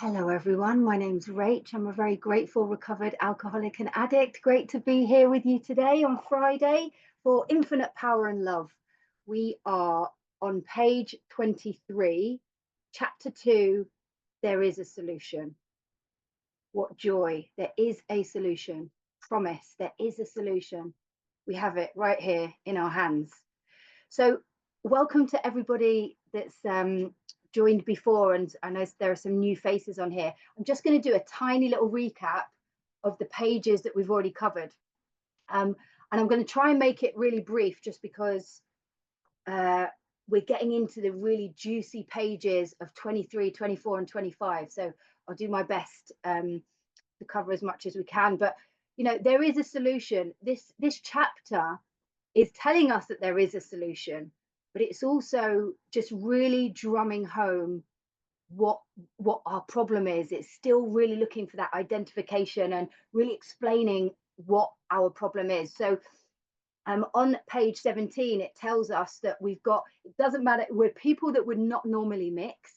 Hello, everyone. My name's Rach. I'm a very grateful recovered alcoholic and addict. Great to be here with you today on Friday for Infinite Power and Love. We are on page 23, chapter 2. There is a solution. What joy. There is a solution. Promise. There is a solution. We have it right here in our hands. So, welcome to everybody that's joined before, and I know there are some new faces on here. I'm just going to do a tiny little recap of the pages that we've already covered. And I'm going to try and make it really brief just because we're getting into the really juicy pages of 23, 24, and 25. So I'll do my best to cover as much as we can. But, you know, there is a solution. This chapter is telling us that there is a solution, but it's also just really drumming home what our problem is. It's still really looking for that identification and really explaining what our problem is. So on page 17, it tells us that we've got, it doesn't matter, we're people that would not normally mix,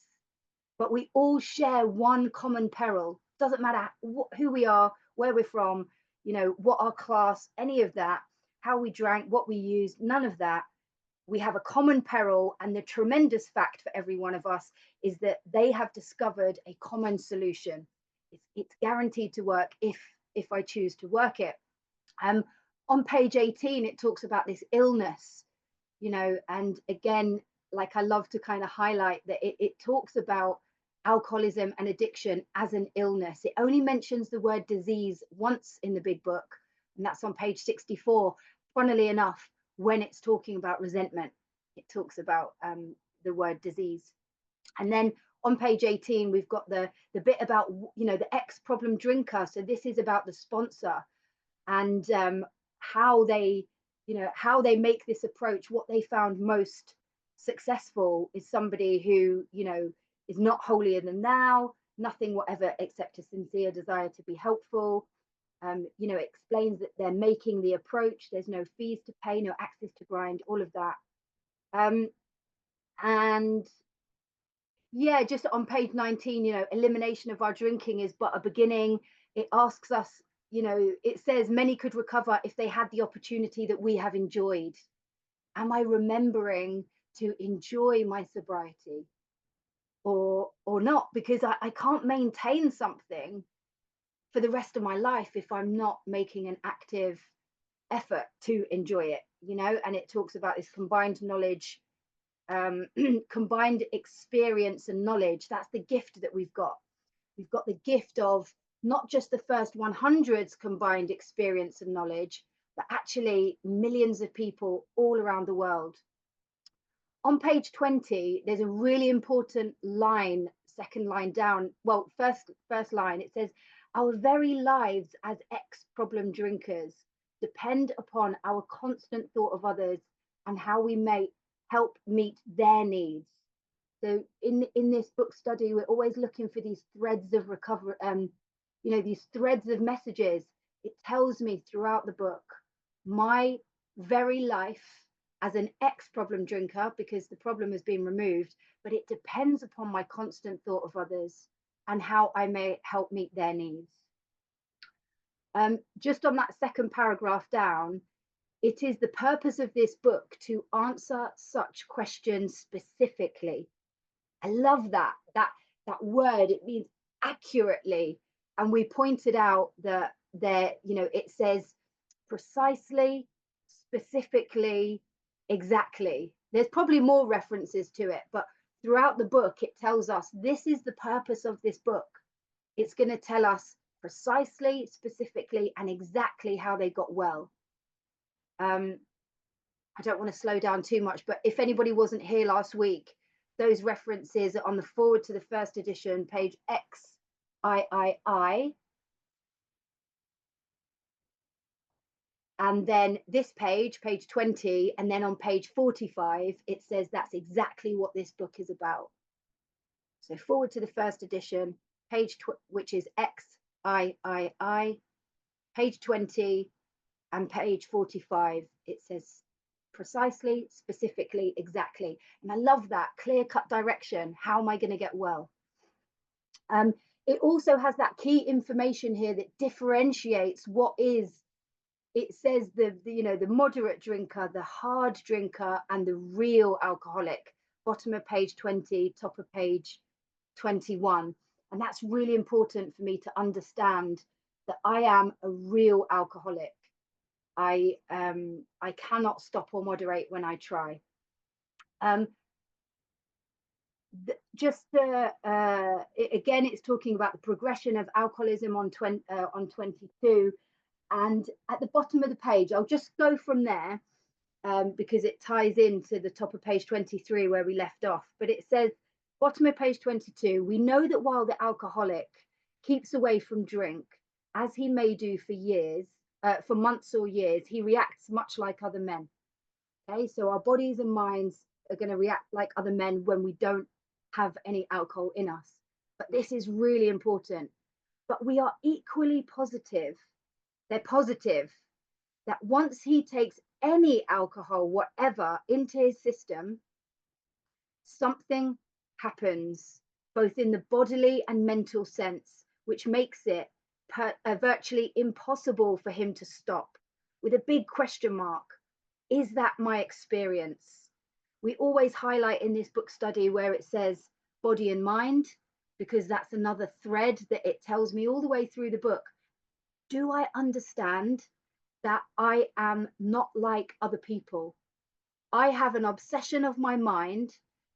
but we all share one common peril. Doesn't matter who we are, where we're from, you know, what our class, any of that, how we drank, what we used, none of that. We have a common peril, and the tremendous fact for every one of us is that they have discovered a common solution. It's guaranteed to work if I choose to work it. On page 18, it talks about this illness, you know, and again, like I love to kind of highlight that it talks about alcoholism and addiction as an illness. It only mentions the word disease once in the big book, and that's on page 64. Funnily enough, when it's talking about resentment, it talks about the word disease. And then on page 18, we've got the bit about, you know, the ex-problem drinker. So this is about the sponsor and how they, you know, how they make this approach. What they found most successful is somebody who, you know, is not holier than thou, nothing whatever except a sincere desire to be helpful. You know, explains that they're making the approach. There's no fees to pay, no access to grind, all of that. And yeah, just on page 19, you know, elimination of our drinking is but a beginning. It asks us, you know, it says many could recover if they had the opportunity that we have enjoyed. Am I remembering to enjoy my sobriety or not? Because I can't maintain something for the rest of my life if I'm not making an active effort to enjoy it, you know. And it talks about this combined knowledge, combined experience and knowledge. That's the gift that we've got. We've got the gift of not just the first 100's combined experience and knowledge, but actually millions of people all around the world. On page 20, there's a really important line, second line down. Well, first line, it says, our very lives as ex-problem drinkers depend upon our constant thought of others and how we may help meet their needs. So in this book study, we're always looking for these threads of recovery, you know, these threads of messages. It tells me throughout the book, my very life as an ex-problem drinker, because the problem has been removed, but it depends upon my constant thought of others and how I may help meet their needs. Just on that second paragraph down, it is the purpose of this book to answer such questions specifically. I love that word. It means accurately. And we pointed out that there, you know, it says precisely, specifically, exactly. There's probably more references to it, but throughout the book, it tells us this is the purpose of this book. It's going to tell us precisely, specifically, and exactly how they got well. I don't want to slow down too much, but if anybody wasn't here last week, those references are on the forward to the first edition, page XIII. And then this page, page 20, and then on page 45, it says that's exactly what this book is about. So forward to the first edition, which is XIII, page 20, and page 45, it says precisely, specifically, exactly. And I love that clear-cut direction. How am I going to get well? Um, it also has that key information here that differentiates what is, it says the moderate drinker, the hard drinker, and the real alcoholic. Bottom of page 20, top of page 21. And that's really important for me to understand that I am a real alcoholic. I cannot stop or moderate when I try. Again, it's talking about the progression of alcoholism on 22, and at the bottom of the page, I'll just go from there, because it ties into the top of page 23 where we left off. But it says, bottom of page 22, we know that while the alcoholic keeps away from drink, as he may do for years, for months or years, he reacts much like other men. Okay, so our bodies and minds are going to react like other men when we don't have any alcohol in us. But this is really important. But we are equally positive. They're positive that once he takes any alcohol, whatever, into his system, something happens, both in the bodily and mental sense, which makes it virtually impossible for him to stop, with a big question mark. Is that my experience? We always highlight in this book study where it says body and mind, because that's another thread that it tells me all the way through the book. Do I understand that I am not like other people? I have an obsession of my mind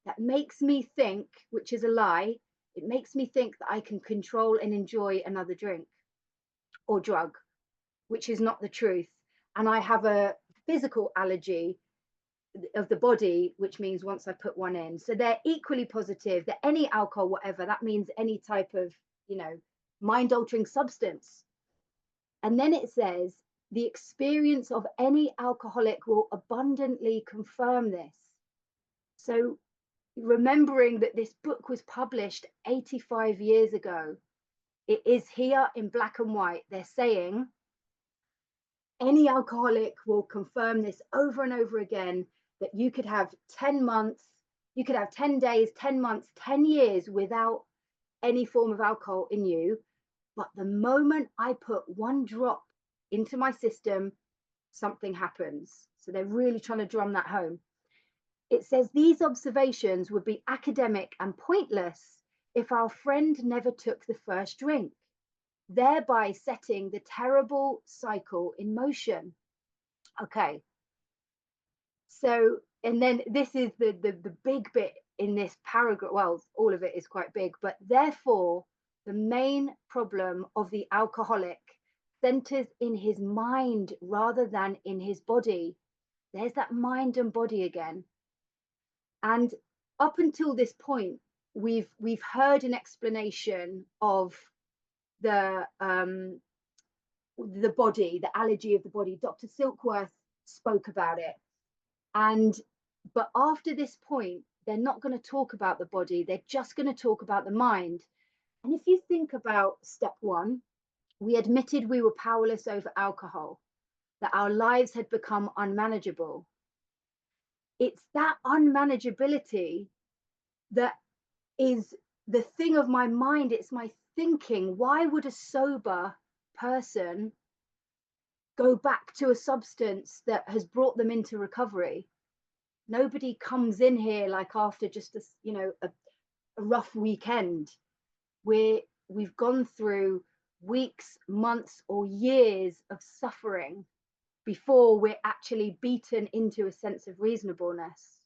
that makes me think, which is a lie, it makes me think that I can control and enjoy another drink or drug, which is not the truth. And I have a physical allergy of the body, which means once I put one in. So they're equally positive that any alcohol, whatever, that means any type of, mind altering substance. And then it says, the experience of any alcoholic will abundantly confirm this. So remembering that this book was published 85 years ago, it is here in black and white. They're saying any alcoholic will confirm this over and over again, that you could have 10 months, you could have 10 days, 10 months, 10 years without any form of alcohol in you. But the moment I put one drop into my system, something happens. So they're really trying to drum that home. It says these observations would be academic and pointless if our friend never took the first drink, thereby setting the terrible cycle in motion. Okay. So, and then this is the big bit in this paragraph. Well, all of it is quite big, but therefore, the main problem of the alcoholic centers in his mind rather than in his body. There's that mind and body again. And up until this point, we've heard an explanation of the body, the allergy of the body. Dr. Silkworth spoke about it. But after this point, they're not going to talk about the body. They're just going to talk about the mind. And if you think about step one, we admitted we were powerless over alcohol, that our lives had become unmanageable. It's that unmanageability that is the thing of my mind. It's my thinking. Why would a sober person go back to a substance that has brought them into recovery? Nobody comes in here like after just a rough weekend. We've gone through weeks, months, or years of suffering before we're actually beaten into a sense of reasonableness.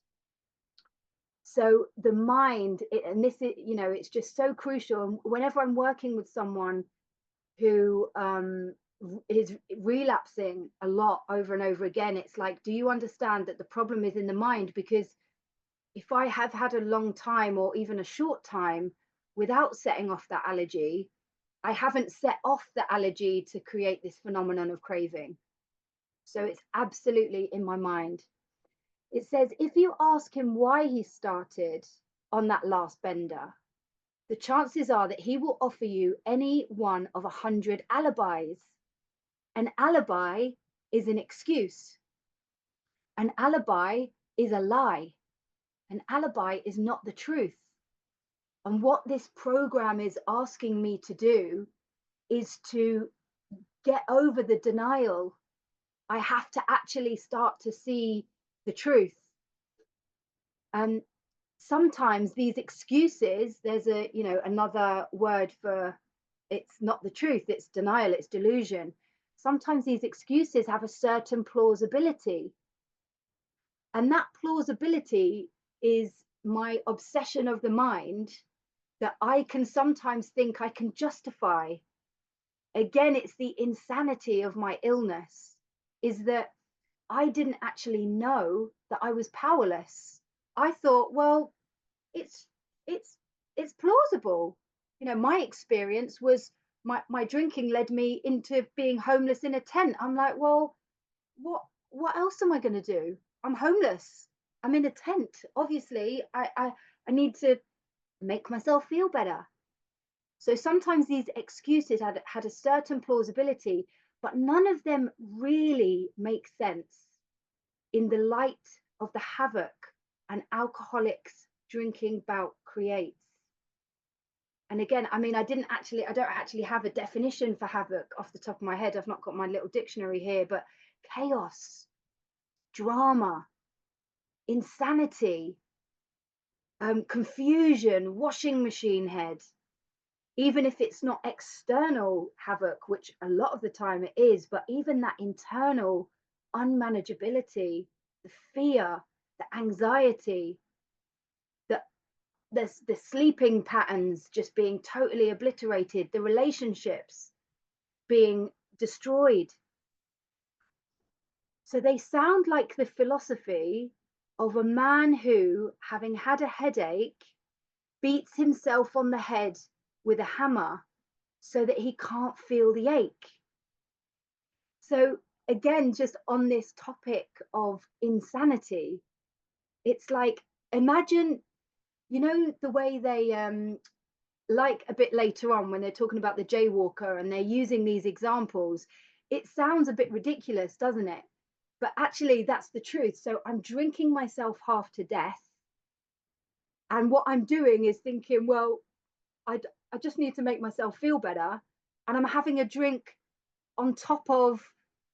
So the mind, and this is, it's just so crucial. And whenever I'm working with someone who is relapsing a lot over and over again, it's like, do you understand that the problem is in the mind? Because if I have had a long time or even a short time without setting off that allergy, I haven't set off the allergy to create this phenomenon of craving. So it's absolutely in my mind. It says, if you ask him why he started on that last bender, the chances are that he will offer you any one of 100 alibis. An alibi is an excuse. An alibi is a lie. An alibi is not the truth. And what this program is asking me to do is to get over the denial. I have to actually start to see the truth. And sometimes these excuses, there's another word for, it's not the truth, it's denial, it's delusion. Sometimes these excuses have a certain plausibility. And that plausibility is my obsession of the mind that I can sometimes think I can justify. Again, it's the insanity of my illness, is that I didn't actually know that I was powerless. I thought, well, it's it's it's plausible. My experience was my drinking led me into being homeless in a tent. I'm like, well, what else am I going to do? I'm homeless. I'm in a tent. Obviously, I need to make myself feel better. So sometimes these excuses had a certain plausibility, but none of them really make sense in the light of the havoc an alcoholic's drinking bout creates. And again, I mean, I don't actually have a definition for havoc off the top of my head. I've not got my little dictionary here, but chaos, drama, insanity, confusion, washing machine head. Even if it's not external havoc, which a lot of the time it is, but even that internal unmanageability, the fear, the anxiety, the, the sleeping patterns just being totally obliterated, the relationships being destroyed. So they sound like the philosophy of a man who, having had a headache, beats himself on the head with a hammer so that he can't feel the ache. So again, just on this topic of insanity, it's like, imagine, the way they like a bit later on when they're talking about the jaywalker and they're using these examples, it sounds a bit ridiculous, doesn't it? But actually that's the truth. So I'm drinking myself half to death, and what I'm doing is thinking, well, I just need to make myself feel better, and I'm having a drink on top of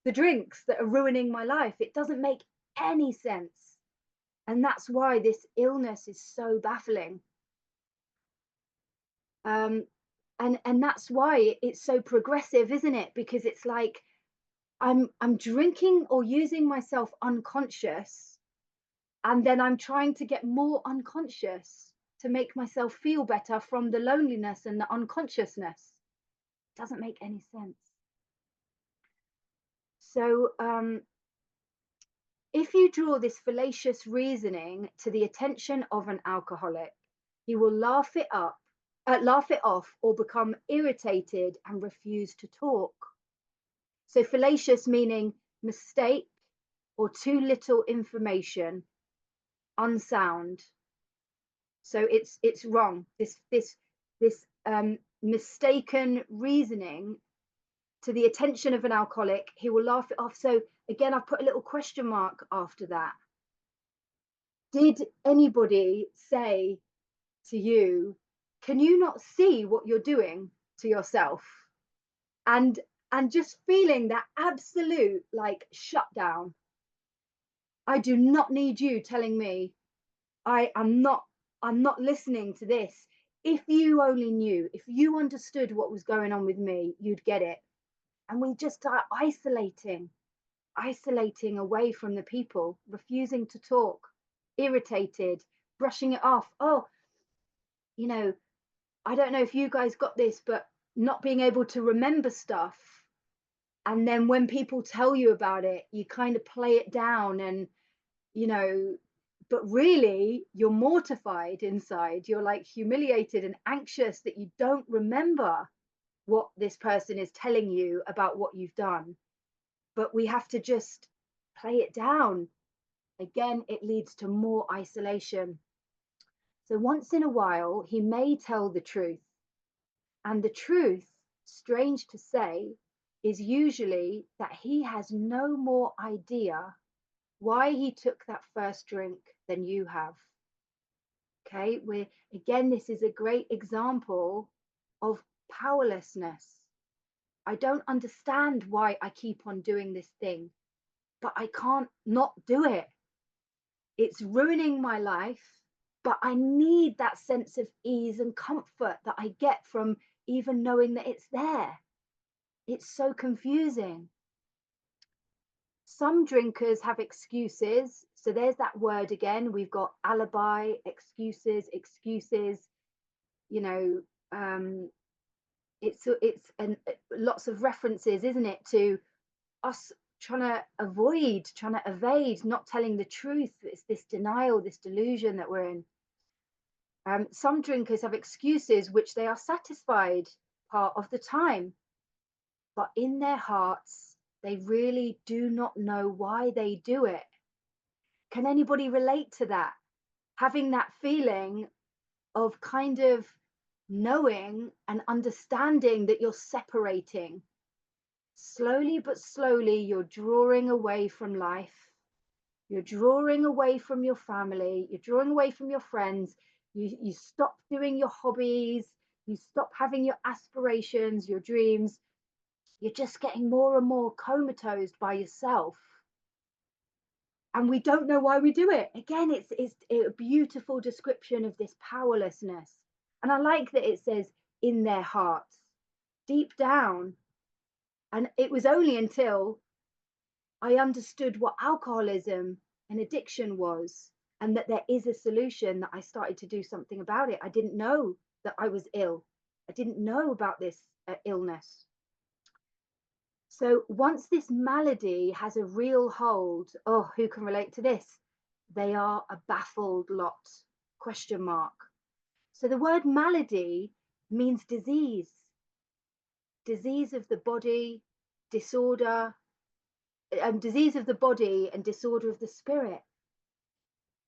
the drinks that are ruining my life. It doesn't make any sense. And that's why this illness is so baffling. And that's why it's so progressive, isn't it? Because it's like I'm drinking or using myself unconscious, and then I'm trying to get more unconscious to make myself feel better from the loneliness and the unconsciousness. It doesn't make any sense. So if you draw this fallacious reasoning to the attention of an alcoholic, he will laugh it off, or become irritated and refuse to talk. So fallacious meaning mistake or too little information, unsound. So it's wrong. This mistaken reasoning to the attention of an alcoholic, he will laugh it off. So again, I've put a little question mark after that. Did anybody say to you, can you not see what you're doing to yourself? And just feeling that absolute like shutdown. I do not need you telling me. I'm not listening to this. If you only knew, if you understood what was going on with me, you'd get it. And we just start isolating away from the people, refusing to talk, irritated, brushing it off. Oh, I don't know if you guys got this, but not being able to remember stuff. And then when people tell you about it, you kind of play it down, and, but really you're mortified inside. You're like humiliated and anxious that you don't remember what this person is telling you about what you've done. But we have to just play it down. Again, it leads to more isolation. So once in a while, he may tell the truth. And the truth, strange to say, is usually that he has no more idea why he took that first drink than you have. Okay, this is a great example of powerlessness. I don't understand why I keep on doing this thing, but I can't not do it. It's ruining my life, but I need that sense of ease and comfort that I get from even knowing that it's there. It's so confusing. Some drinkers have excuses. So there's that word again. We've got alibi, excuses. You know, it's and lots of references, isn't it, to us trying to evade, not telling the truth. It's this denial, this delusion that we're in. Some drinkers have excuses which they are satisfied part of the time, but in their hearts, they really do not know why they do it. Can anybody relate to that? Having that feeling of kind of knowing and understanding that you're separating. Slowly but slowly, you're drawing away from life. You're drawing away from your family. You're drawing away from your friends. You stop doing your hobbies. You stop having your aspirations, your dreams. You're just getting more and more comatose by yourself. And we don't know why we do it. Again, it's a beautiful description of this powerlessness. And I like that it says in their hearts, deep down. And it was only until I understood what alcoholism and addiction was, and that there is a solution, that I started to do something about it. I didn't know that I was ill. I didn't know about this illness. So once this malady has a real hold, oh, who can relate to this? They are a baffled lot, question mark. So the word malady means disease of the body, disorder, disease of the body and disorder of the spirit.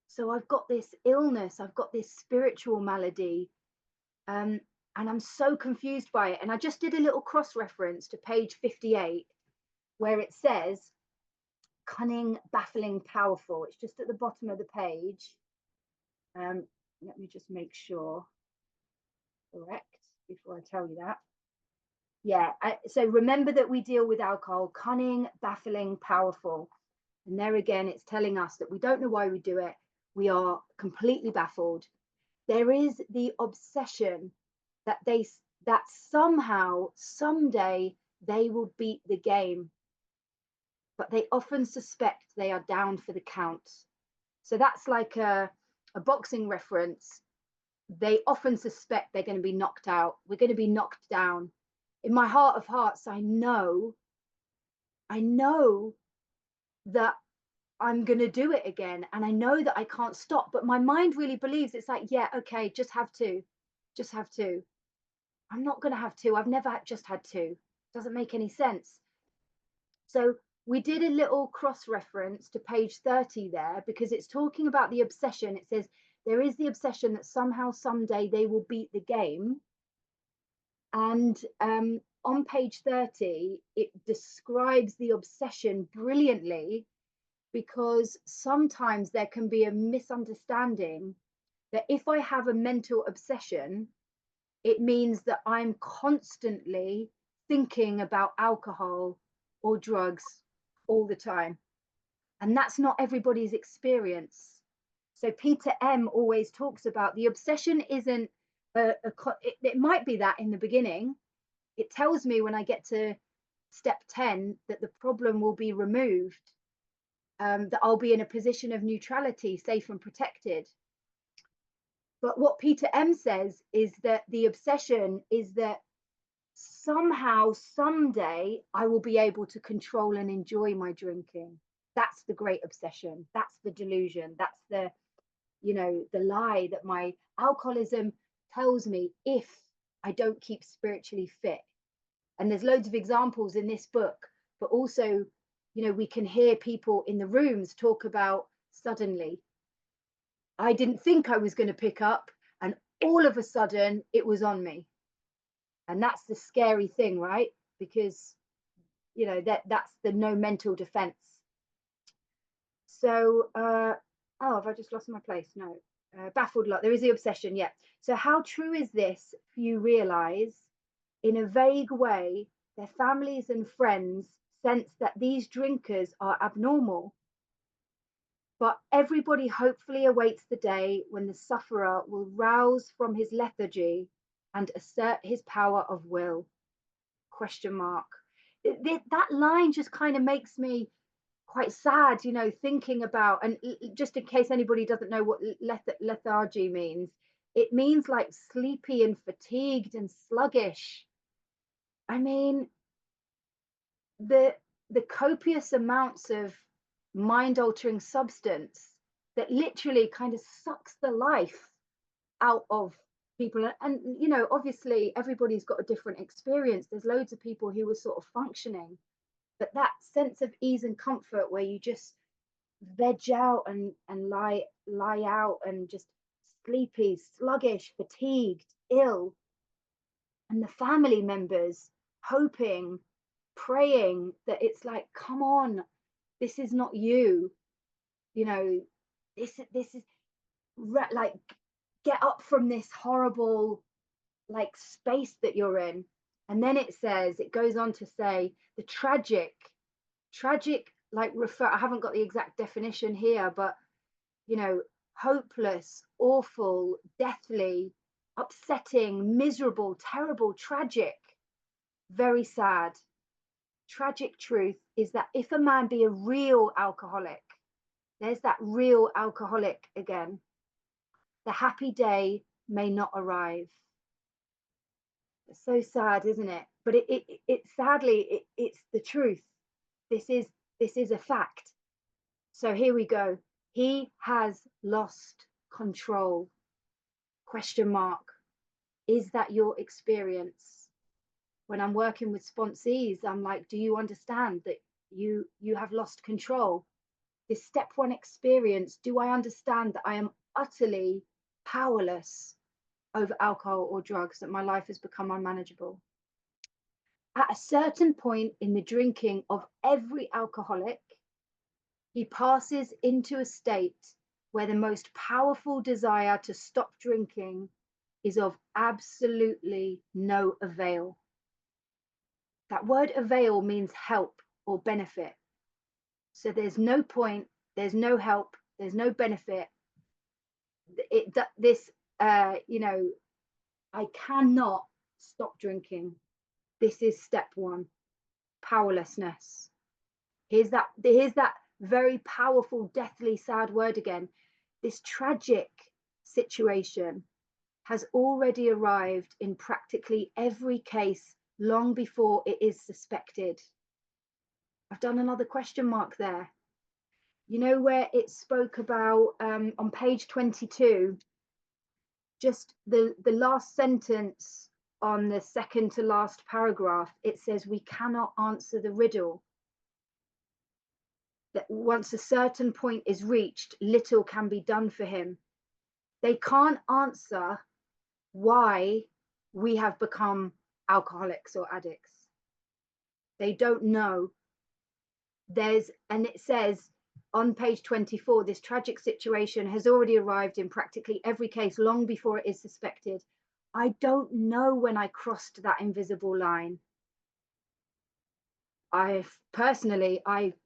So I've got this illness, I've got this spiritual malady, and I'm so confused by it. And I just did a little cross reference to page 58, where it says cunning, baffling, powerful. It's just at the bottom of the page. Let me just make sure, correct, before I tell you that. Yeah, so remember that we deal with alcohol, cunning, baffling, powerful. And there again, it's telling us that we don't know why we do it. We are completely baffled. There is the obsession that somehow, someday, they will beat the game. But they often suspect they are down for the count. So that's like a boxing reference. They often suspect they're going to be knocked out. We're going to be knocked down. In my heart of hearts, I know that I'm going to do it again. And I know that I can't stop, but my mind really believes, it's like, yeah, okay, just have to. I'm not going to have to. I've never just had to. Doesn't make any sense. So we did a little cross reference to page 30 there, because it's talking about the obsession. It says there is the obsession that somehow, someday they will beat the game. And on page 30, it describes the obsession brilliantly, because sometimes there can be a misunderstanding that if I have a mental obsession, it means that I'm constantly thinking about alcohol or drugs all the time. And that's not everybody's experience. So Peter M always talks about the obsession isn't it might be that in the beginning. It tells me when I get to step 10 that the problem will be removed, that I'll be in a position of neutrality, safe and protected. But what Peter M says is that the obsession is that somehow, someday, I will be able to control and enjoy my drinking. That's the great obsession. That's the delusion. That's the, the lie that my alcoholism tells me if I don't keep spiritually fit. And there's loads of examples in this book, but also, we can hear people in the rooms talk about suddenly. I didn't think I was going to pick up, and all of a sudden it was on me. And that's the scary thing, right? Because, that's the no mental defense. So, have I just lost my place? No. baffled lot. There is the obsession, yeah. So how true is this? Few realize, in a vague way, their families and friends sense that these drinkers are abnormal. But everybody hopefully awaits the day when the sufferer will rouse from his lethargy and assert his power of will. Question mark. That line just kind of makes me quite sad, thinking about, and just in case anybody doesn't know what lethargy means, it means like sleepy and fatigued and sluggish. I mean, the copious amounts of mind altering substance that literally kind of sucks the life out of people. And obviously everybody's got a different experience. There's loads of people who were sort of functioning, but that sense of ease and comfort where you just veg out and lie out and just sleepy, sluggish, fatigued, ill, and the family members hoping, praying that it's like, come on, this is not you, this is like, get up from this horrible like space that you're in. And then it goes on to say the tragic, like, I haven't got the exact definition here, but hopeless, awful, deathly, upsetting, miserable, terrible, tragic, very sad. Tragic truth is that if a man be a real alcoholic, there's that real alcoholic again, the happy day may not arrive. It's so sad, isn't it? But it's the truth. This is a fact. So here we go. He has lost control. Question mark. Is that your experience? When I'm working with sponsees, I'm like, do you understand that you have lost control? This step one experience, do I understand that I am utterly powerless over alcohol or drugs, that my life has become unmanageable? At a certain point in the drinking of every alcoholic, he passes into a state where the most powerful desire to stop drinking is of absolutely no avail. That word avail means help or benefit. So there's no point, there's no help, there's no benefit. I cannot stop drinking. This is step one, powerlessness. Here's that very powerful, deathly, sad word again. This tragic situation has already arrived in practically every case long before it is suspected. I've done another question mark there. Where it spoke about on page 22, just the last sentence on the second to last paragraph, it says, we cannot answer the riddle. That once a certain point is reached, little can be done for him. They can't answer why we have become alcoholics or addicts. They don't know. And it says on page 24, this tragic situation has already arrived in practically every case long before it is suspected. I don't know when I crossed that invisible line.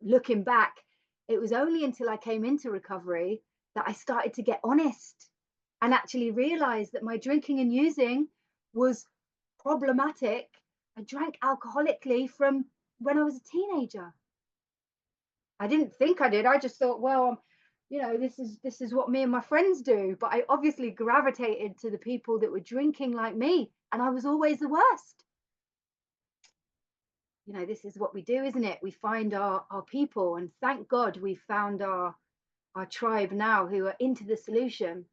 Looking back, it was only until I came into recovery that I started to get honest and actually realized that my drinking and using was problematic. I drank alcoholically from when I was a teenager. I didn't think I did. I just thought, well, this is what me and my friends do. But I obviously gravitated to the people that were drinking like me, and I was always the worst. This is what we do, isn't it? We find our people, and thank God we found our tribe now who are into the solution.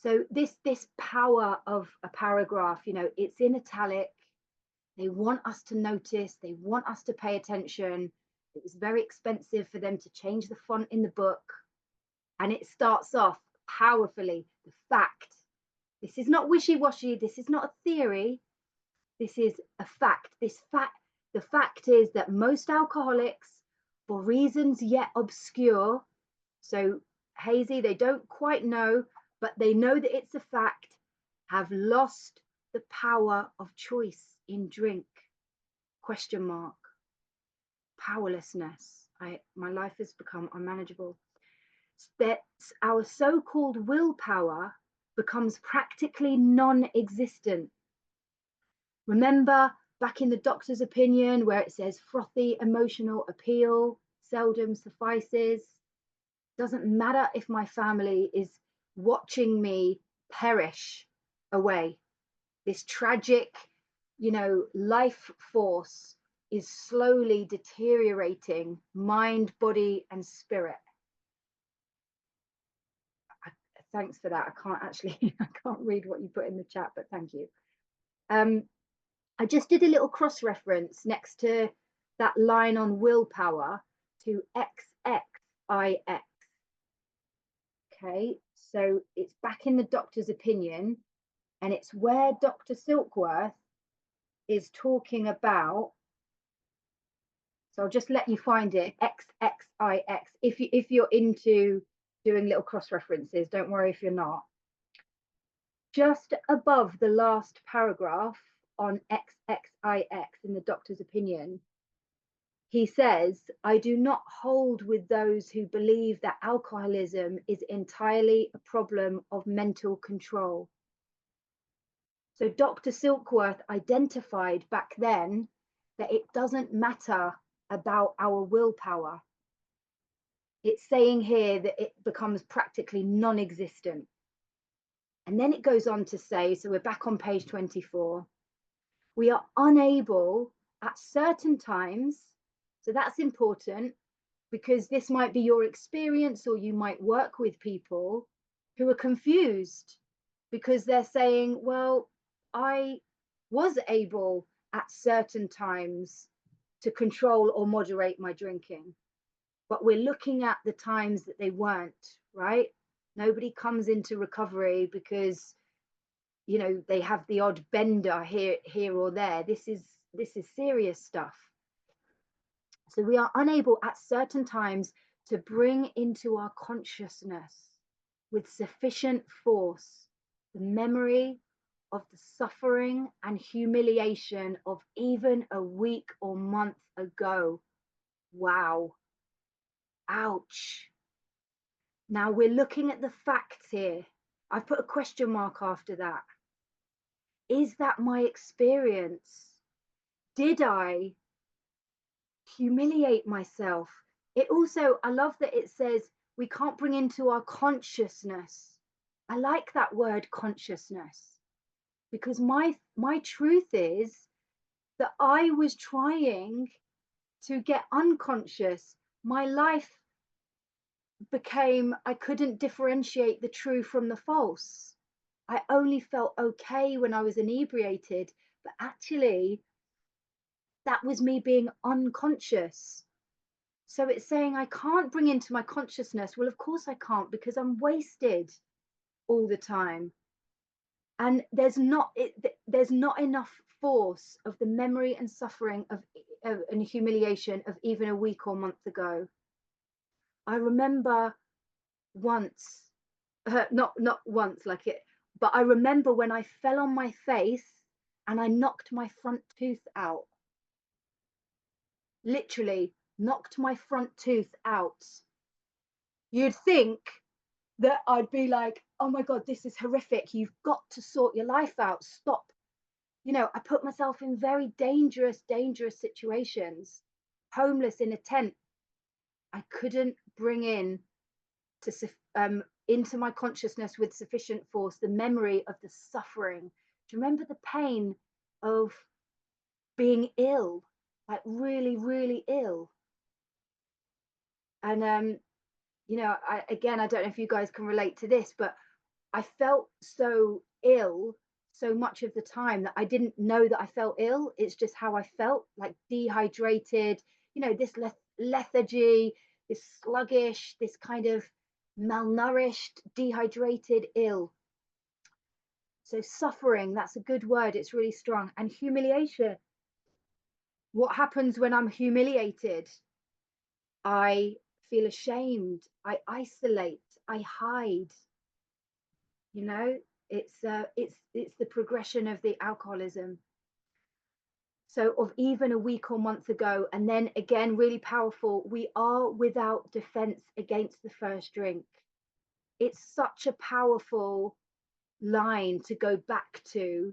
So this power of a paragraph, it's in italic. They want us to notice. They want us to pay attention. It was very expensive for them to change the font in the book. And it starts off powerfully. The fact. This is not wishy-washy. This is not a theory. This is a fact. The fact is that most alcoholics, for reasons yet obscure, so hazy, they don't quite know, but they know that it's a fact, have lost the power of choice in drink. Question mark. Powerlessness. My life has become unmanageable. That our so-called willpower becomes practically non-existent. Remember back in the doctor's opinion where it says frothy emotional appeal seldom suffices. Doesn't matter if my family is watching me perish away. This tragic, life force is slowly deteriorating mind, body, and spirit. Thanks for that. I can't actually, I can't read what you put in the chat, but thank you. I just did a little cross reference next to that line on willpower to XXIX. Okay, so it's back in the doctor's opinion, and it's where Dr. Silkworth is talking about. So I'll just let you find it, XXIX. If you're into doing little cross references, don't worry if you're not. Just above the last paragraph on XXIX in the doctor's opinion, he says, I do not hold with those who believe that alcoholism is entirely a problem of mental control. So Dr. Silkworth identified back then that it doesn't matter about our willpower. It's saying here that it becomes practically non-existent. And then it goes on to say, so we're back on page 24, we are unable at certain times. So that's important because this might be your experience, or you might work with people who are confused because they're saying, well, I was able at certain times to control or moderate my drinking, but we're looking at the times that they weren't, right? Nobody comes into recovery because, they have the odd bender here or there. This is serious stuff. So we are unable at certain times to bring into our consciousness with sufficient force the memory of the suffering and humiliation of even a week or month ago. Wow. Ouch. Now we're looking at the facts here. I've put a question mark after that. Is that my experience? Did I humiliate myself? It also, I love that it says we can't bring into our consciousness. I like that word consciousness, because my truth is that I was trying to get unconscious. My life became, I couldn't differentiate the true from the false. I only felt okay when I was inebriated, but actually that was me being unconscious. So it's saying I can't bring into my consciousness. Well, of course I can't, because I'm wasted all the time. And there's not enough force of the memory and suffering of and humiliation of even a week or month ago. I remember once, not once like it, but I remember when I fell on my face and I knocked my front tooth out. Literally knocked my front tooth out. You'd think that I'd be like, oh my God, this is horrific. You've got to sort your life out. Stop. I put myself in very dangerous situations. Homeless in a tent. I couldn't bring into my consciousness with sufficient force the memory of the suffering. Do you remember the pain of being ill, like really, really ill? And I don't know if you guys can relate to this, but I felt so ill so much of the time that I didn't know that I felt ill. It's just how I felt, like dehydrated, this lethargy, this sluggish, this kind of malnourished, dehydrated, ill. So suffering, that's a good word. It's really strong. And humiliation. What happens when I'm humiliated? I feel ashamed. I isolate. I hide. You know, it's the progression of the alcoholism. So of even a week or month ago, and then again, really powerful, we are without defense against the first drink. It's such a powerful line to go back to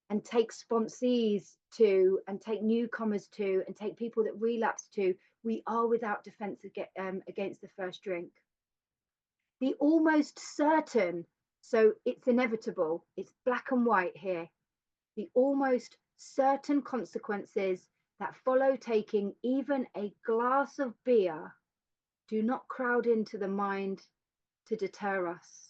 and take sponsees to, and take newcomers to, and take people that relapse to. We are without defense against the first drink. The almost certain, so it's inevitable, it's black and white here. The almost certain consequences that follow taking even a glass of beer do not crowd into the mind to deter us.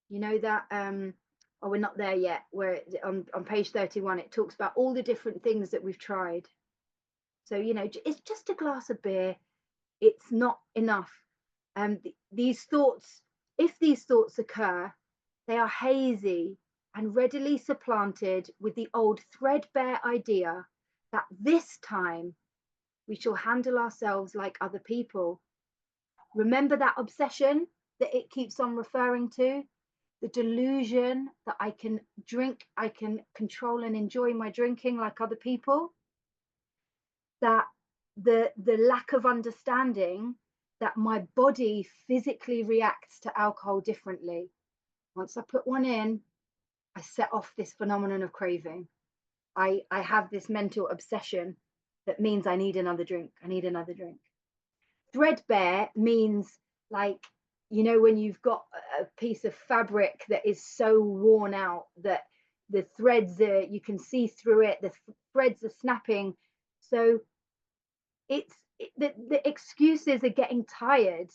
You know that, oh, we're not there yet, where on page 31, it talks about all the different things that we've tried. So, you know, it's just a glass of beer. It's not enough. These thoughts, if these thoughts occur, they are hazy and readily supplanted with the old threadbare idea that this time we shall handle ourselves like other people. Remember that obsession that it keeps on referring to? The delusion that I can drink, I can control and enjoy my drinking like other people. That the lack of understanding that my body physically reacts to alcohol differently. Once I put one in, I set off this phenomenon of craving. I have this mental obsession that means I need another drink. I need another drink. Threadbare means, like, you know, when you've got a piece of fabric that is so worn out that the threads are, you can see through it, the threads are snapping. So the excuses are getting tired.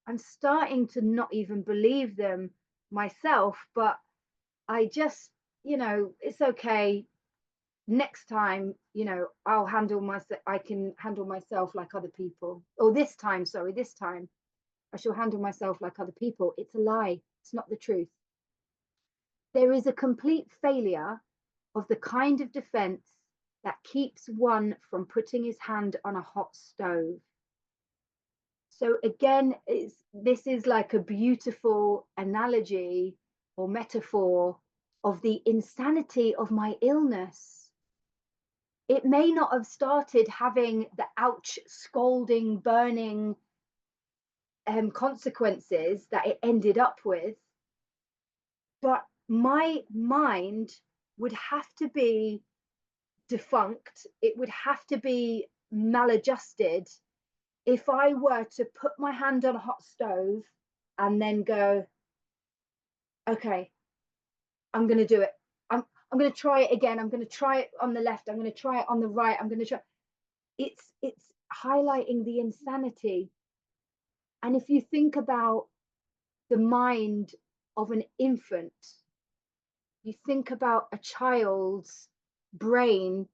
I'm starting to not even believe them myself, but I just, you know, it's okay. Next time, you know, I can handle myself like other people. Or this time, sorry, this time I shall handle myself like other people. It's a lie. It's not the truth. There is a complete failure of the kind of defense that keeps one from putting his hand on a hot stove. So again, this is like a beautiful analogy or metaphor of the insanity of my illness. It may not have started having the ouch, scalding, burning consequences that it ended up with, but my mind would have to be defunct. It would have to be maladjusted if I were to put my hand on a hot stove and then go, okay, I'm going to do it. I'm going to try it again. I'm going to try it on the left. I'm going to try it on the right. I'm going to try. It's highlighting the insanity. And if you think about the mind of an infant, you think about a child's brain,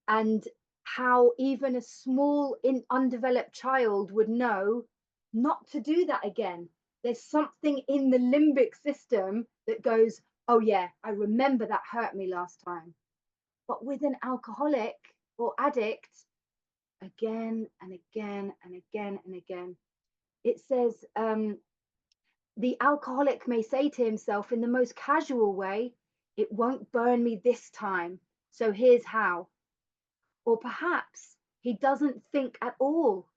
and how even a small undeveloped child would know not to do that again. There's something in the limbic system that goes, oh yeah, I remember that hurt me last time. But with an alcoholic or addict, again and again and again and again, it says, the alcoholic may say to himself in the most casual way, it won't burn me this time, so here's how. Or perhaps he doesn't think at all.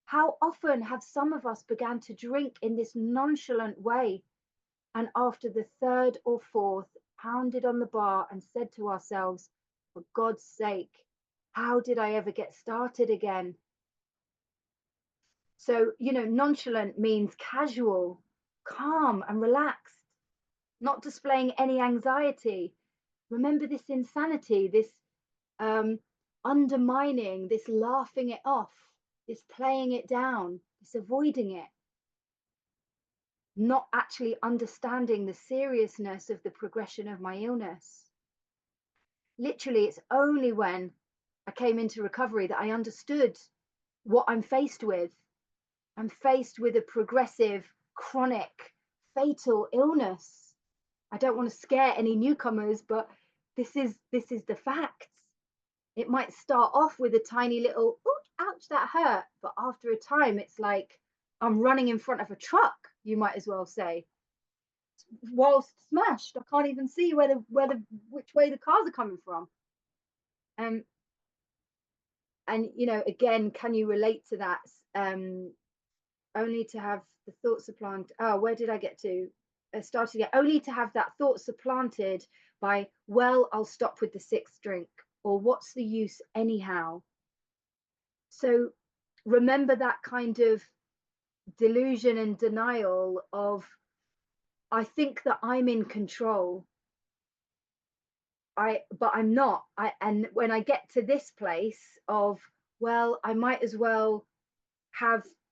How often have some of us began to drink in this nonchalant way, and after the third or fourth, pounded on the bar and said to ourselves, for God's sake, how did I ever get started again? So, you know, nonchalant means casual, calm and relaxed, not displaying any anxiety. Remember this insanity, this undermining, this laughing it off, this playing it down, this avoiding it, not actually understanding the seriousness of the progression of my illness. Literally, it's only when I came into recovery that I understood what I'm faced with. I'm faced with a progressive, chronic, fatal illness. I don't want to scare any newcomers, but this is the facts. It might start off with a tiny little, ouch, that hurt. But after a time, it's like, I'm running in front of a truck, you might as well say, whilst smashed. I can't even see which way the cars are coming from. And again, can you relate to that? Only to have the thought supplanted. Oh, where did I get to? Started again. Only to have that thought supplanted by, well, I'll stop with the sixth drink, or what's the use anyhow? So remember that kind of delusion and denial of, I think that I'm in control. But I'm not. And when I get to this place of, well, I might as well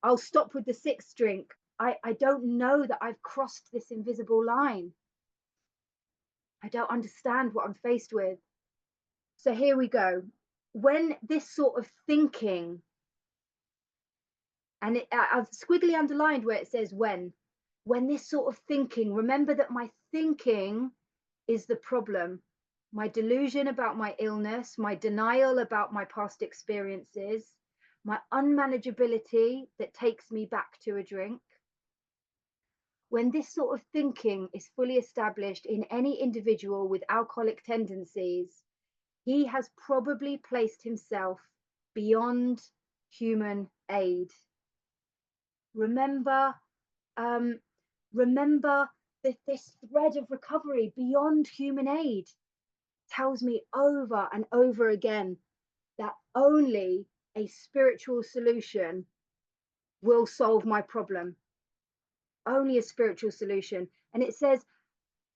I'll stop with the sixth drink. I don't know that I've crossed this invisible line. I don't understand what I'm faced with. So here we go. When this sort of thinking, and I've squiggly underlined where it says when this sort of thinking, remember that my thinking is the problem. My delusion about my illness, my denial about my past experiences, my unmanageability that takes me back to a drink. When this sort of thinking is fully established in any individual with alcoholic tendencies, he has probably placed himself beyond human aid. Remember that this thread of recovery beyond human aid tells me over and over again that only a spiritual solution will solve my problem. Only a spiritual solution. And it says,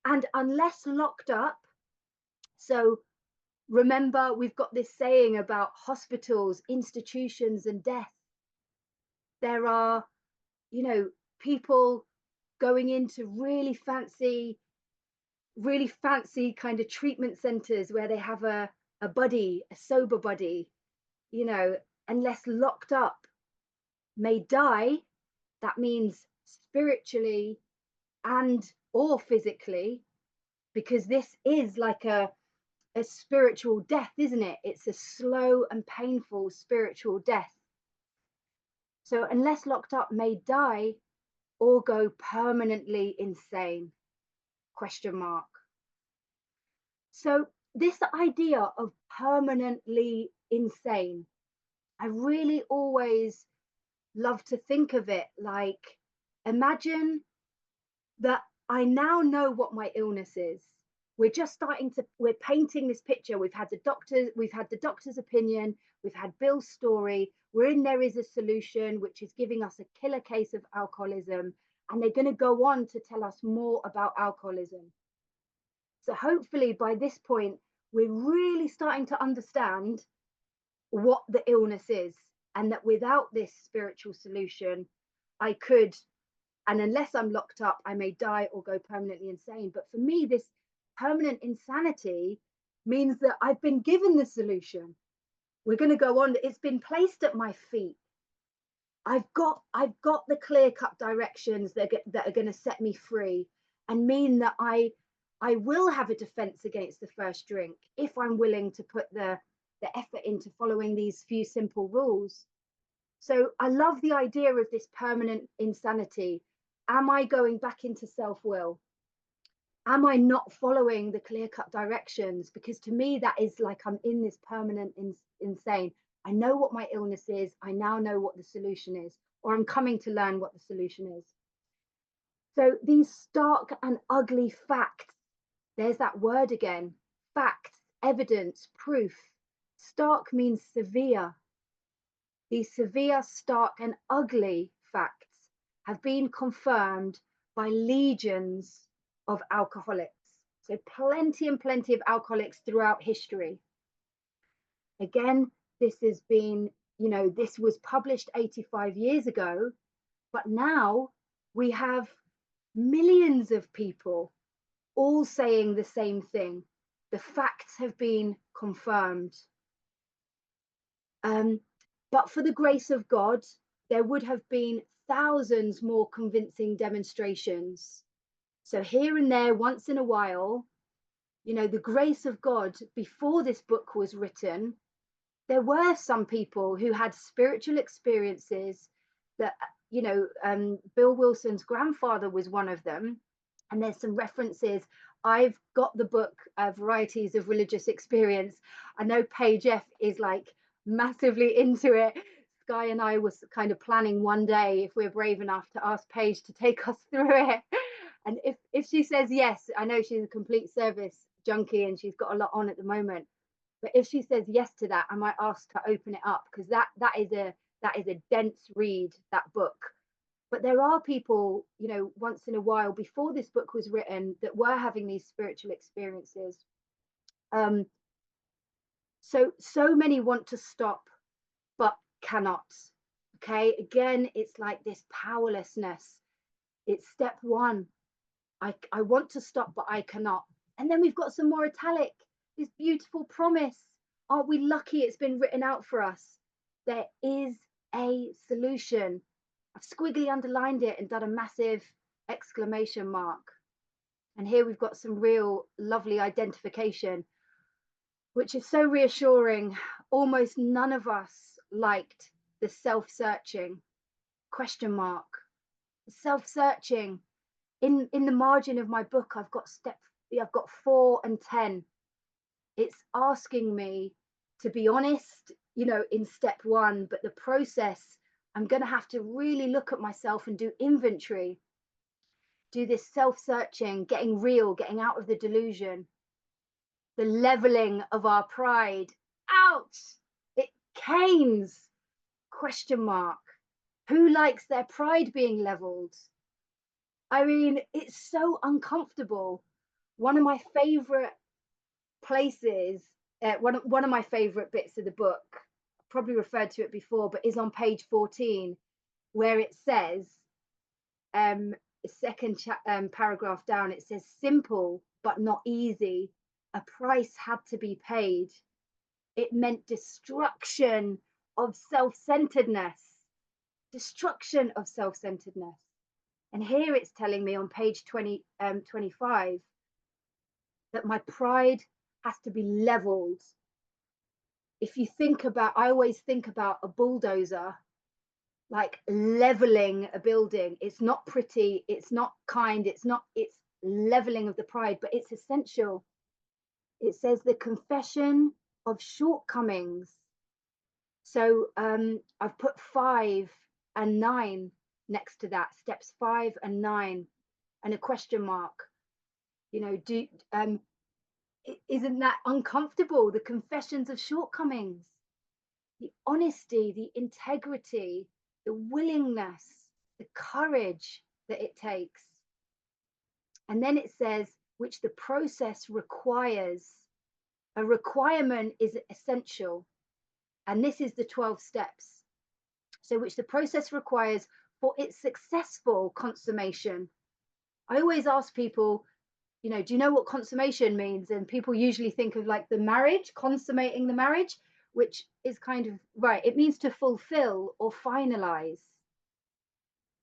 and unless locked up, so remember, we've got this saying about hospitals, institutions, and death. There are, people going into really fancy kind of treatment centers where they have a buddy, a sober buddy, unless locked up, may die. That means spiritually and or physically, because this is like a spiritual death, isn't it? It's a slow and painful spiritual death. So unless locked up, may die or go permanently insane, ? So this idea of permanently insane, I really always love to think of it like, imagine that I now know what my illness is. We're painting this picture. We've had the doctor's opinion, we've had Bill's story, we're in There Is a Solution, which is giving us a killer case of alcoholism, and they're going to go on to tell us more about alcoholism. So hopefully by this point, we're really starting to understand what the illness is, and that without this spiritual solution, I could, and unless I'm locked up, I may die or go permanently insane. But for me, this permanent insanity means that I've been given the solution. We're going to go on. It's been placed at my feet. I've got the clear-cut directions that are going to set me free and mean that I will have a defense against the first drink if I'm willing to put the effort into following these few simple rules. So I love the idea of this permanent insanity. Am I going back into self-will? Am I not following the clear-cut directions? Because to me, that is like I'm in this permanent insane. I know what my illness is. I now know what the solution is, or I'm coming to learn what the solution is. So these stark and ugly facts, there's that word again, facts, evidence, proof. Stark means severe. These severe, stark, and ugly facts have been confirmed by legions of alcoholics. So plenty and plenty of alcoholics throughout history. Again, this has been, this was published 85 years ago, but now we have millions of people all saying the same thing. The facts have been confirmed. But for the grace of God, there would have been thousands more convincing demonstrations. So here and there, once in a while, the grace of God, before this book was written, there were some people who had spiritual experiences that Bill Wilson's grandfather was one of them. And there's some references. I've got the book, Varieties of Religious Experience. I know Paige F is like massively into it. Sky and I was kind of planning one day, if we're brave enough, to ask Paige to take us through it. And if she says yes, I know she's a complete service junkie and she's got a lot on at the moment. But if she says yes to that, I might ask to open it up, because that is a dense read, that book. But there are people, once in a while, before this book was written, that were having these spiritual experiences. So many want to stop but cannot. Okay, again, it's like this powerlessness. It's step one. I want to stop but I cannot. And then we've got some more italic, this beautiful promise. Aren't we lucky it's been written out for us? There is a solution. I've squiggly underlined it and done a massive exclamation mark. And here we've got some real lovely identification, which is so reassuring. Almost none of us liked the self-searching, question mark, self-searching. In the margin of my book, I've got 4 and 10. It's asking me to be honest, in step one, but the process, I'm going to have to really look at myself and do inventory, do this self-searching, getting real, getting out of the delusion, the leveling of our pride. Ouch! It canes, question mark. Who likes their pride being leveled? I mean, it's so uncomfortable. One of my favorite places, one of my favorite bits of the book, probably referred to it before, but is on page 14, where it says, the second paragraph down, it says, simple but not easy. A price had to be paid. It meant destruction of self-centeredness. Destruction of self-centeredness. And here it's telling me on page 25 that my pride has to be leveled. If you think about, I always think about a bulldozer, like leveling a building. It's not pretty, it's not kind, it's leveling of the pride, but it's essential. It says the confession of shortcomings. So I've put 5 and 9 next to that, steps 5 and 9, and a question mark. Isn't that uncomfortable? The confessions of shortcomings, the honesty, the integrity, the willingness, the courage that it takes. And then it says, which the process requires. A requirement is essential. And this is the 12 steps. So which the process requires for its successful consummation. I always ask people, do you know what consummation means? And people usually think of like the marriage, consummating the marriage, which is kind of right. It means to fulfill or finalize.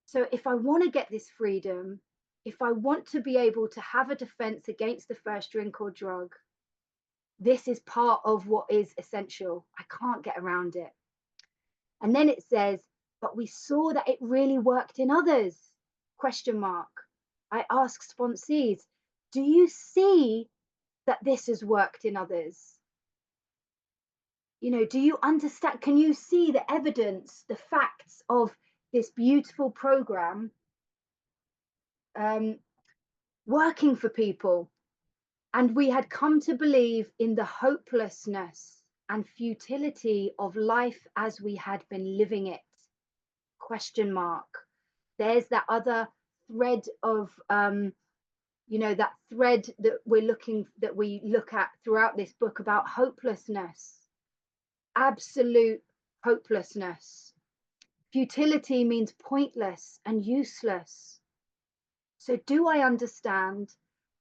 So if I want to get this freedom, if I want to be able to have a defense against the first drink or drug, this is part of what is essential. I can't get around it. And then it says, but we saw that it really worked in others, question mark. I ask sponsees, do you see that this has worked in others? Do you understand? Can you see the evidence, the facts of this beautiful program working for people? And we had come to believe in the hopelessness and futility of life as we had been living it, question mark. There's that other thread of that thread that we look at throughout this book about hopelessness, absolute hopelessness. Futility means pointless and useless. So do I understand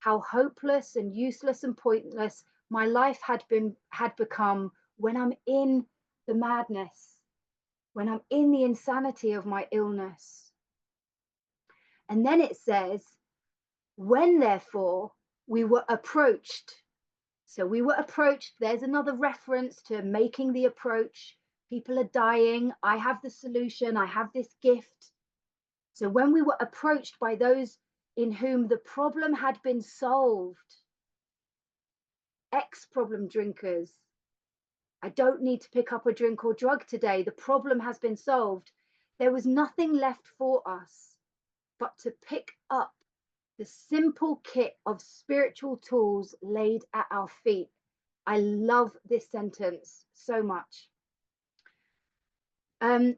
how hopeless and useless and pointless my life had become when I'm in the madness, when I'm in the insanity of my illness? And then it says, when therefore we were approached. So we were approached. There's another reference to making the approach. People are dying. I have the solution. I have this gift. So when we were approached by those in whom the problem had been solved, ex-problem drinkers, I don't need to pick up a drink or drug today. The problem has been solved. There was nothing left for us but to pick up the simple kit of spiritual tools laid at our feet. I love this sentence so much. I'll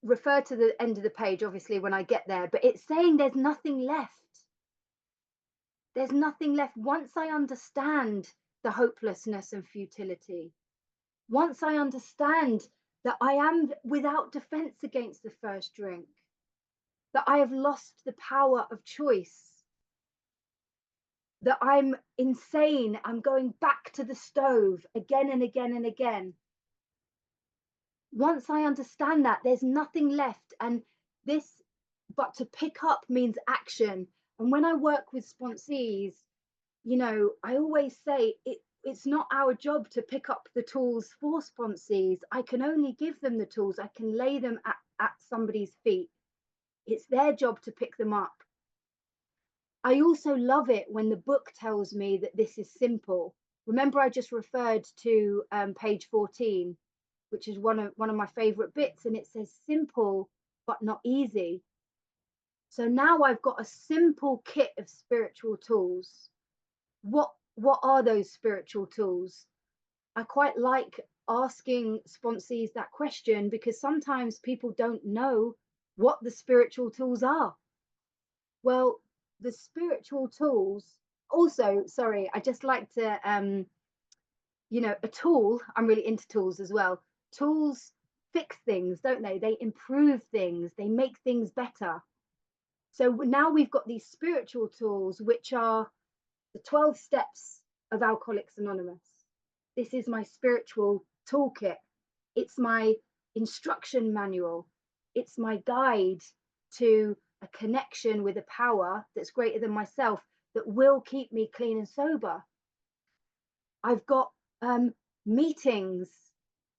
refer to the end of the page, obviously, when I get there, but it's saying there's nothing left. There's nothing left. Once I understand the hopelessness and futility, once I understand that I am without defense against the first drink, that I have lost the power of choice, that I'm insane, I'm going back to the stove again and again and again. Once I understand that, there's nothing left. And this, but to pick up means action. And when I work with sponsees, you know, I always say it's not our job to pick up the tools for sponsees. I can only give them the tools. I can lay them at somebody's feet. It's their job to pick them up. I also love it when the book tells me that this is simple. Remember, I just referred to page 14, which is one of my favorite bits, and it says simple but not easy. So now I've got a simple kit of spiritual tools. What are those spiritual tools? I quite like asking sponsees that question, because sometimes people don't know what the spiritual tools are. Well, the spiritual tools also, sorry, I just like to you know, a tool, I'm really into tools as well. Tools fix things, don't they? They improve things, they make things better. So now we've got these spiritual tools, which are the 12 steps of Alcoholics Anonymous. This is my spiritual toolkit. It's my instruction manual. It's my guide to a connection with a power that's greater than myself, that will keep me clean and sober. I've got meetings.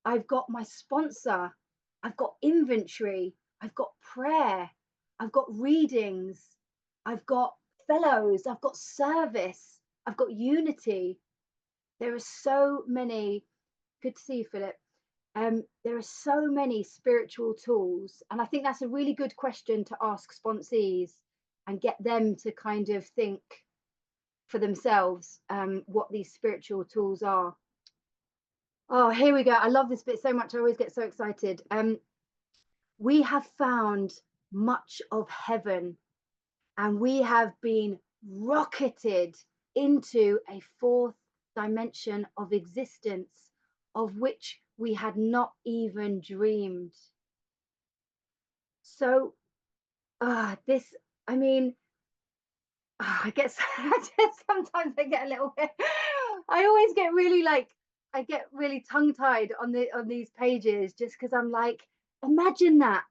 I've got my sponsor. I've got inventory. I've got prayer. I've got readings. I've got fellows. I've got service. I've got unity. There are so many. Good to see you, Philip. There are so many spiritual tools, and I think that's a really good question to ask sponsees and get them to kind of think for themselves what these spiritual tools are. Oh, here we go. I love this bit so much. I always get so excited. We have found much of heaven, and we have been rocketed into a fourth dimension of existence, of which we had not even dreamed. So this, I mean, I guess sometimes I get a little bit, I always get really like, I get really tongue tied on these pages, just because I'm like, imagine that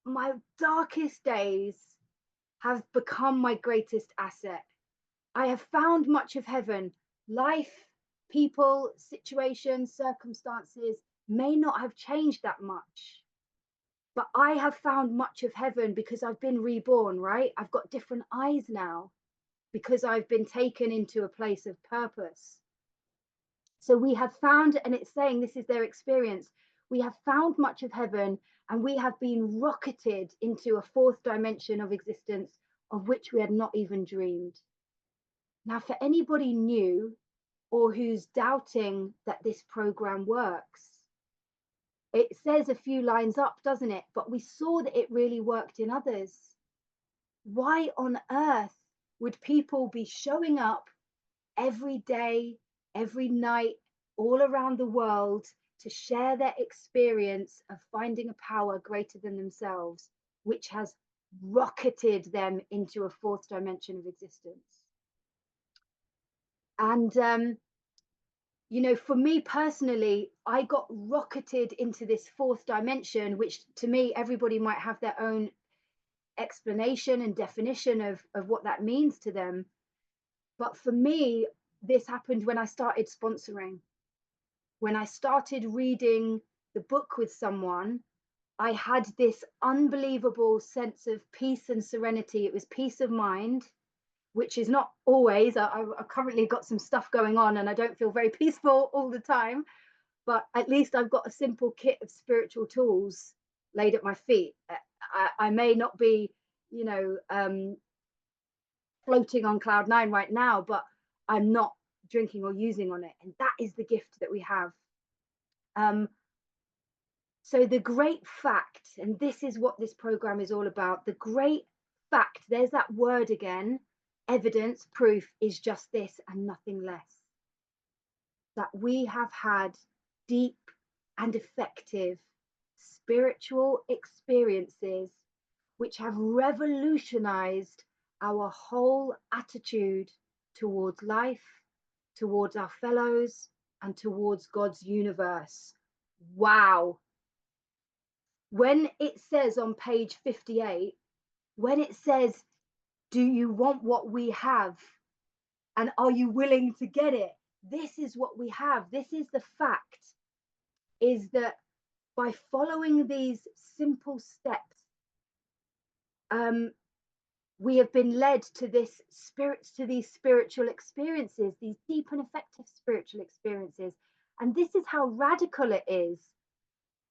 my darkest days have become my greatest asset. I have found much of heaven. Life, people, situations, circumstances may not have changed that much, but I have found much of heaven because I've been reborn, right? I've got different eyes now because I've been taken into a place of purpose. So we have found, and it's saying this is their experience, we have found much of heaven, and we have been rocketed into a fourth dimension of existence of which we had not even dreamed. Now, for anybody new or who's doubting that this program works, it says a few lines up, doesn't it? But we saw that it really worked in others. Why on earth would people be showing up every day, every night, all around the world to share their experience of finding a power greater than themselves, which has rocketed them into a fourth dimension of existence? And you know, for me personally, I got rocketed into this fourth dimension, which to me, everybody might have their own explanation and definition of what that means to them. But for me, this happened when I started sponsoring, when I started reading the book with someone, I had this unbelievable sense of peace and serenity. It was peace of mind, which is not always. I've currently got some stuff going on and I don't feel very peaceful all the time, but at least I've got a simple kit of spiritual tools laid at my feet. I may not be, you know, floating on cloud nine right now, but I'm not drinking or using on it. And that is the gift that we have. So the great fact, and this is what this program is all about, the great fact, there's that word again, evidence, proof, is just this and nothing less. That we have had deep and effective spiritual experiences which have revolutionized our whole attitude towards life, towards our fellows, and towards God's universe. Wow. When it says on page 58, when it says, do you want what we have? And are you willing to get it? This is what we have. This is the fact, is that by following these simple steps, we have been led to these spiritual experiences, these deep and effective spiritual experiences. And this is how radical it is,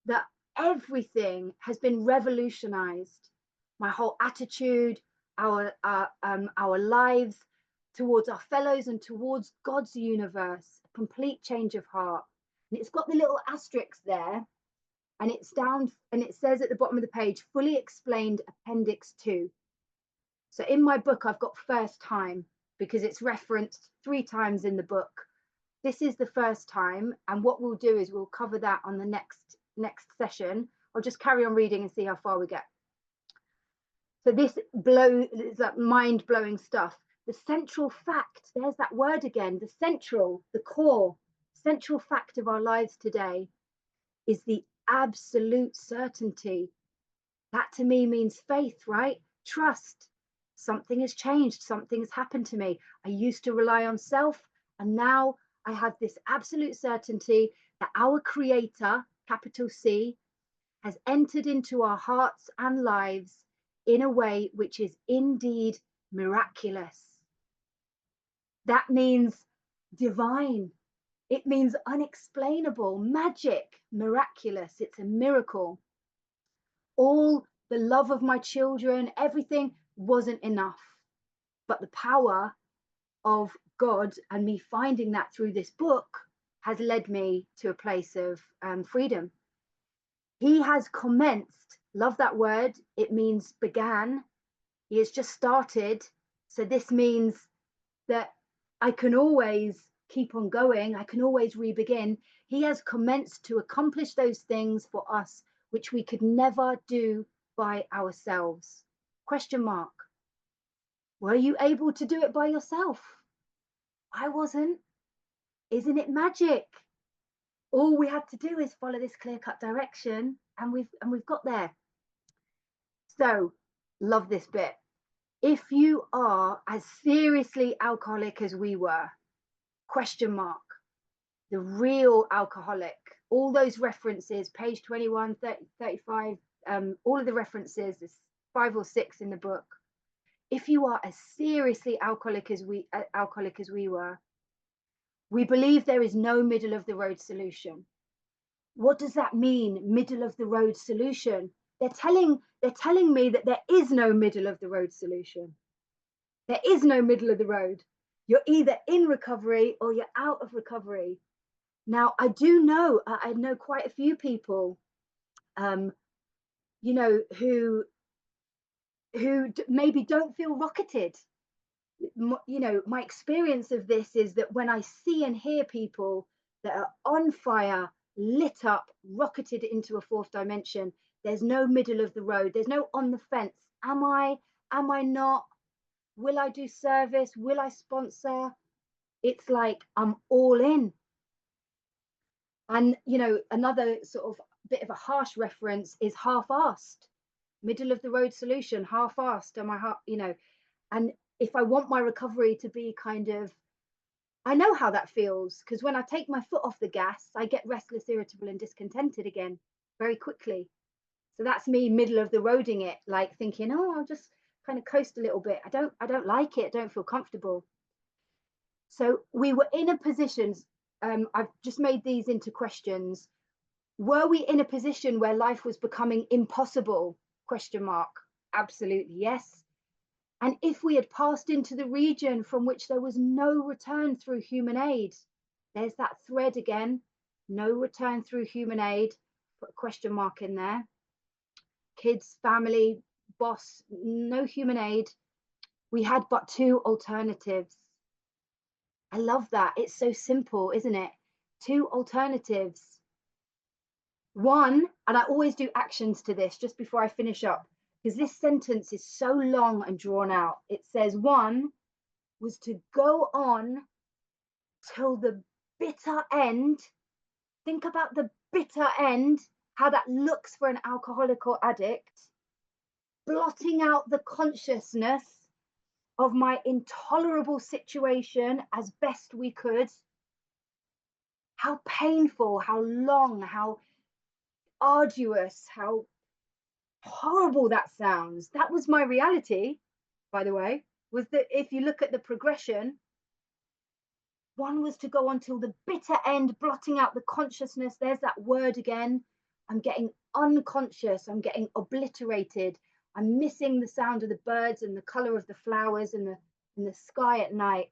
that everything has been revolutionized. My whole attitude, our lives, towards our fellows and towards God's universe, a complete change of heart. And it's got the little asterisk there, and it's down, and it says at the bottom of the page, fully explained appendix 2. So in my book, I've got first time because it's referenced 3 times in the book. This is the first time, and what we'll do is we'll cover that on the next session. I'll just carry on reading and see how far we get. So this is that mind-blowing stuff. The central fact, there's that word again, the central, the core, central fact of our lives today is the absolute certainty. That to me means faith, right? Trust. Something has changed, something has happened to me. I used to rely on self, and now I have this absolute certainty that our Creator, capital C, has entered into our hearts and lives in a way which is indeed miraculous. That means divine. It means unexplainable, magic, miraculous. It's a miracle. All the love of my children, everything wasn't enough. But the power of God and me finding that through this book has led me to a place of freedom. He has commenced, love that word, it means began. He has just started. So this means that I can always keep on going. I can always re-begin. He has commenced to accomplish those things for us, which we could never do by ourselves. Question mark. Were you able to do it by yourself? I wasn't. Isn't it magic? All we had to do is follow this clear-cut direction, and we've got there. So, love this bit. If you are as seriously alcoholic as we were, question mark, the real alcoholic, all those references, page 21, 30, 35, all of the references, there's 5 or 6 in the book. If you are as seriously alcoholic as we were, we believe there is no middle of the road solution. What does that mean, middle of the road solution? They're telling me that there is no middle of the road solution. There is no middle of the road. You're either in recovery or you're out of recovery. Now, I know quite a few people, you know, who maybe don't feel rocketed. You know, my experience of this is that when I see and hear people that are on fire, lit up, rocketed into a 4th dimension, there's no middle of the road. There's no on the fence. Am I not? Will I do service? Will I sponsor? It's like I'm all in. And, you know, another sort of bit of a harsh reference is half-assed. Middle of the road solution, half-assed. Am I, you know, and if I want my recovery to be kind of I know how that feels because when I take my foot off the gas, I get restless, irritable, and discontented again very quickly. So that's me middle of the roading it, like thinking, oh, I'll just kind of coast a little bit. I don't like it. I don't feel comfortable. So we were in a position, I've just made these into questions. Were we in a position where life was becoming impossible? Question mark. Absolutely yes. And if we had passed into the region from which there was no return through human aid, there's that thread again, no return through human aid, put a question mark in there. Kids, family, boss, no human aid. We had but two alternatives. I love that. It's so simple, isn't it? Two alternatives. One, and I always do actions to this just before I finish up, because this sentence is so long and drawn out. It says, one was to go on till the bitter end. Think about the bitter end, how that looks for an alcoholic or addict, blotting out the consciousness of my intolerable situation as best we could. How painful, how long, how arduous, how horrible that sounds. That was my reality, by the way, was that if you look at the progression, one was to go on till the bitter end, blotting out the consciousness. There's that word again. I'm getting unconscious. I'm getting obliterated. I'm missing the sound of the birds and the color of the flowers and the sky at night.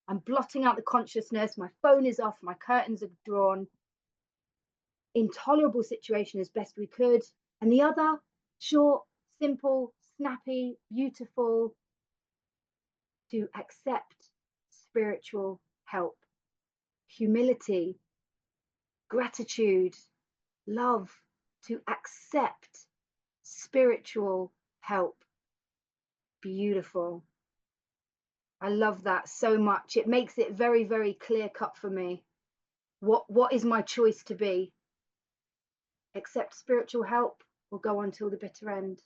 I'm blotting out the consciousness. My phone is off. My curtains are drawn. Intolerable situation as best we could. And the other, short, simple, snappy, beautiful, to accept spiritual help, humility, gratitude, love, to accept spiritual help. Beautiful. I love that so much. It makes it very, very clear cut for me. What is my choice to be? Accept spiritual help or go on till the bitter end?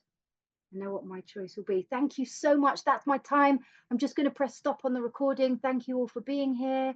I know what my choice will be. Thank you so much. That's my time. I'm just going to press stop on the recording. Thank you all for being here.